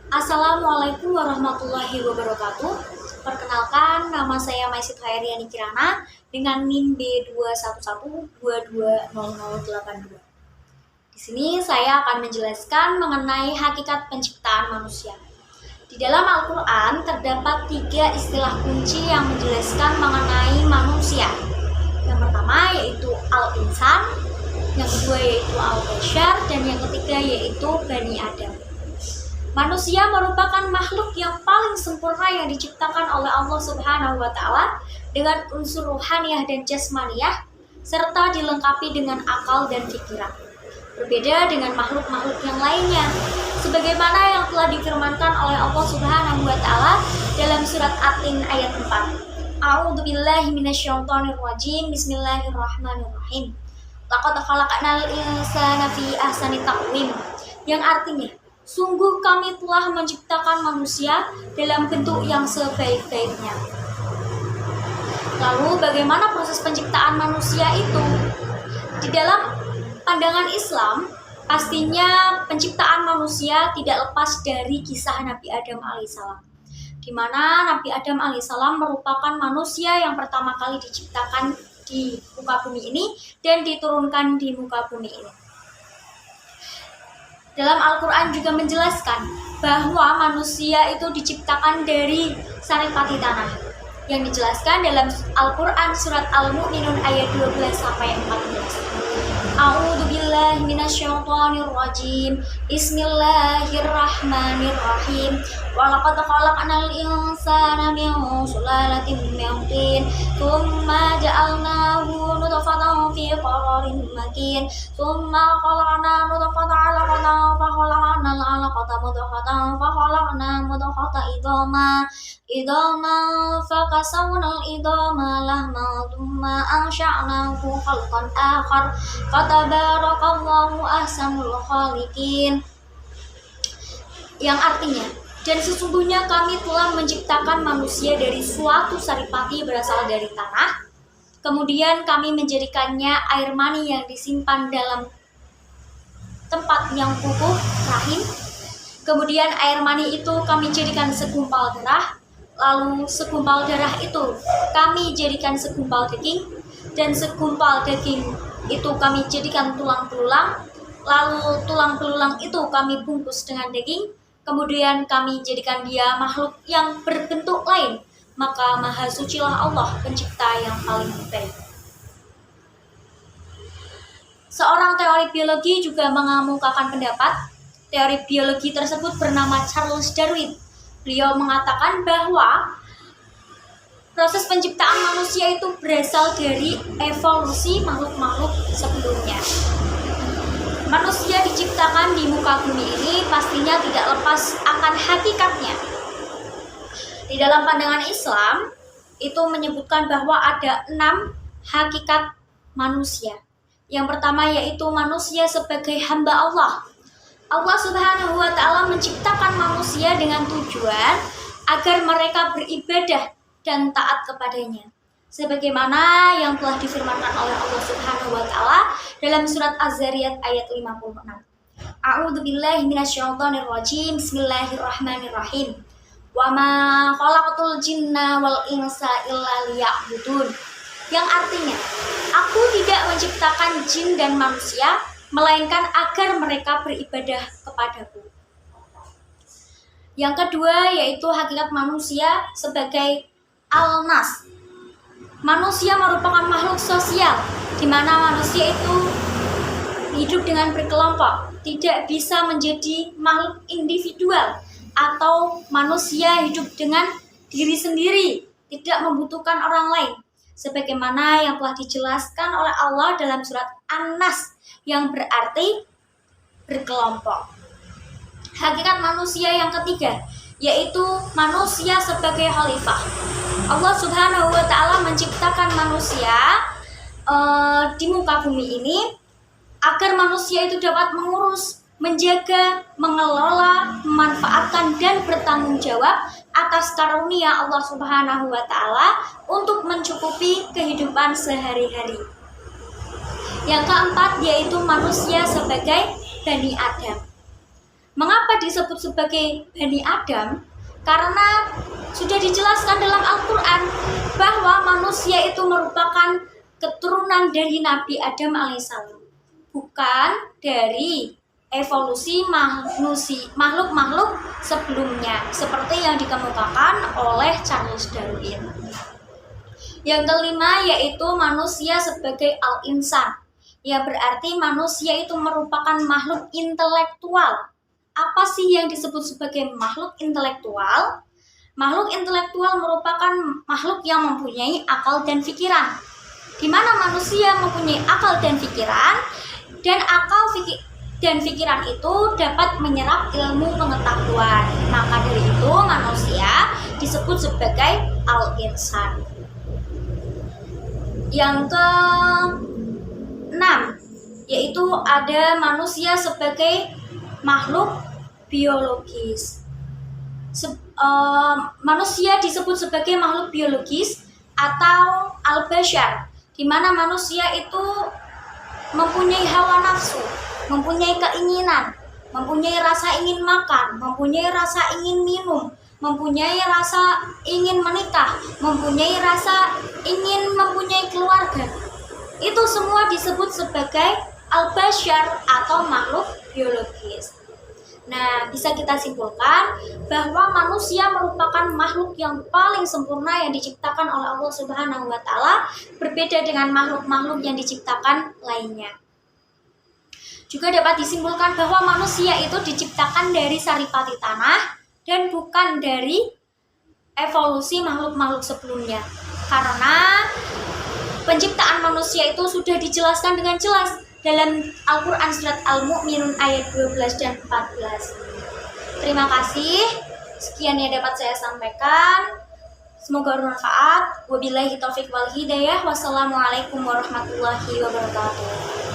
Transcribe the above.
Assalamualaikum warahmatullahi wabarakatuh. Perkenalkan, nama saya Maisit Hairiani Kirana dengan NIM B211220082. Di sini saya akan menjelaskan mengenai hakikat penciptaan manusia. Di dalam Al-Quran terdapat 3 istilah kunci yang menjelaskan mengenai manusia. Yang pertama yaitu Al-Insan, yang kedua yaitu Al-Bashar, dan yang ketiga yaitu Bani Adam. Manusia merupakan makhluk yang paling sempurna yang diciptakan oleh Allah Subhanahu wa Ta'ala dengan unsur ruhaniyah dan jasmaniyah, serta dilengkapi dengan akal dan pikiran. Berbeda dengan makhluk-makhluk yang lainnya, sebagaimana yang telah difirmankan oleh Allah Subhanahu wa Ta'ala dalam surat At-Tin ayat 4. A'udzubillahi minasyaitonirrajim. Bismillahirrahmanirrahim. Laqad khalaqnal insana fi ahsani taqwim, yang artinya sungguh kami telah menciptakan manusia dalam bentuk yang sebaik-baiknya. Lalu bagaimana proses penciptaan manusia itu? Di dalam pandangan Islam, pastinya penciptaan manusia tidak lepas dari kisah Nabi Adam alaihissalam, di mana Nabi Adam alaihissalam merupakan manusia yang pertama kali diciptakan di muka bumi ini dan diturunkan di muka bumi ini. Dalam Al-Quran juga menjelaskan bahwa manusia itu diciptakan dari saripati tanah, yang dijelaskan dalam Al-Quran surat Al-Mu'minun ayat 12-14. A'udzubillahi minasyaitonirrajim. Bismillahirrahmanirrahim. Walaqad khalaqnal insana min sulalatin min tin, tsumma ja'alnahu nutfatan fi qararin makin, tsumma khalaqna nutfatan 'alaqatan fa khalaqna al-'alaqata mudghatan fa khalaqna mudghatan idama fa kasawna al-idama lahman tsumma ansha'nahu khalqan akhar fatabarakallahu ahsanul khaliqin, yang artinya, dan sesungguhnya kami telah menciptakan manusia dari suatu saripati berasal dari tanah, kemudian kami menjadikannya air mani yang disimpan dalam tempat yang kukuh, rahim. Kemudian air mani itu kami jadikan segumpal darah, lalu segumpal darah itu kami jadikan segumpal daging, dan segumpal daging itu kami jadikan tulang belulang, lalu tulang belulang itu kami bungkus dengan daging, kemudian kami jadikan dia makhluk yang berbentuk lain. Maka maha sucilah Allah, pencipta yang paling baik. Seorang teori biologi juga mengemukakan pendapat. Teori biologi tersebut bernama Charles Darwin. Beliau mengatakan bahwa proses penciptaan manusia itu berasal dari evolusi makhluk-makhluk sebelumnya. Manusia diciptakan di muka bumi ini pastinya tidak lepas akan hakikatnya. Di dalam pandangan Islam, itu menyebutkan bahwa ada 6 hakikat manusia. Yang pertama yaitu manusia sebagai hamba Allah. Allah Subhanahu wa Ta'ala menciptakan manusia dengan tujuan agar mereka beribadah dan taat kepadanya, sebagaimana yang telah difirmankan oleh Allah Subhanahu wa Ta'ala dalam surat Az-Zariyat ayat 56. A'udzubillahi minasyaitonirrajim. Bismillahirrahmanirrahim. Wa ma khalaqtul jinna wal insa illa liya'budun, yang artinya, aku tidak menciptakan jin dan manusia melainkan agar mereka beribadah kepadaku. Yang kedua yaitu hakikat manusia sebagai al-nas. Manusia merupakan makhluk sosial, di mana manusia itu hidup dengan berkelompok, tidak bisa menjadi makhluk individual, atau manusia hidup dengan diri sendiri, tidak membutuhkan orang lain, sebagaimana yang telah dijelaskan oleh Allah dalam surat An-Nas, yang berarti berkelompok. Hakikat manusia yang ketiga yaitu manusia sebagai khalifah. Allah Subhanahu wa Ta'ala menciptakan manusia di muka bumi ini agar manusia itu dapat mengurus, menjaga, mengelola, memanfaatkan, dan bertanggung jawab atas karunia Allah Subhanahu wa Ta'ala untuk mencukupi kehidupan sehari-hari. Yang keempat yaitu manusia sebagai Bani Adam. Mengapa disebut sebagai Bani Adam? Karena sudah dijelaskan dalam Al-Quran bahwa manusia itu merupakan keturunan dari Nabi Adam alaihissalam, bukan dari evolusi makhluk-makhluk sebelumnya seperti yang dikemukakan oleh Charles Darwin. Yang kelima yaitu manusia sebagai al-insan, yang berarti manusia itu merupakan makhluk intelektual. Apa sih yang disebut sebagai makhluk intelektual? Makhluk intelektual merupakan makhluk yang mempunyai akal dan pikiran. Di mana manusia mempunyai akal dan pikiran, dan pikiran itu dapat menyerap ilmu pengetahuan. Maka dari itu manusia disebut sebagai al-insan. Yang ke-6 yaitu ada manusia sebagai makhluk biologis. Manusia disebut sebagai makhluk biologis atau al-bashar, di mana manusia itu mempunyai hawa nafsu, mempunyai keinginan, mempunyai rasa ingin makan, mempunyai rasa ingin minum, mempunyai rasa ingin menikah, mempunyai rasa ingin mempunyai keluarga. Itu semua disebut sebagai al-bashar atau makhluk biologis. Nah, bisa kita simpulkan bahwa manusia merupakan makhluk yang paling sempurna yang diciptakan oleh Allah Subhanahu wa taala, berbeda dengan makhluk-makhluk yang diciptakan lainnya. Juga dapat disimpulkan bahwa manusia itu diciptakan dari saripati tanah dan bukan dari evolusi makhluk-makhluk sebelumnya. Karena penciptaan manusia itu sudah dijelaskan dengan jelas dalam Al-Quran surat Al-Mu'minun ayat 12 dan 14. Terima kasih. Sekian yang dapat saya sampaikan. Semoga bermanfaat. Wabillahi taufiq wal hidayah. Wassalamualaikum warahmatullahi wabarakatuh.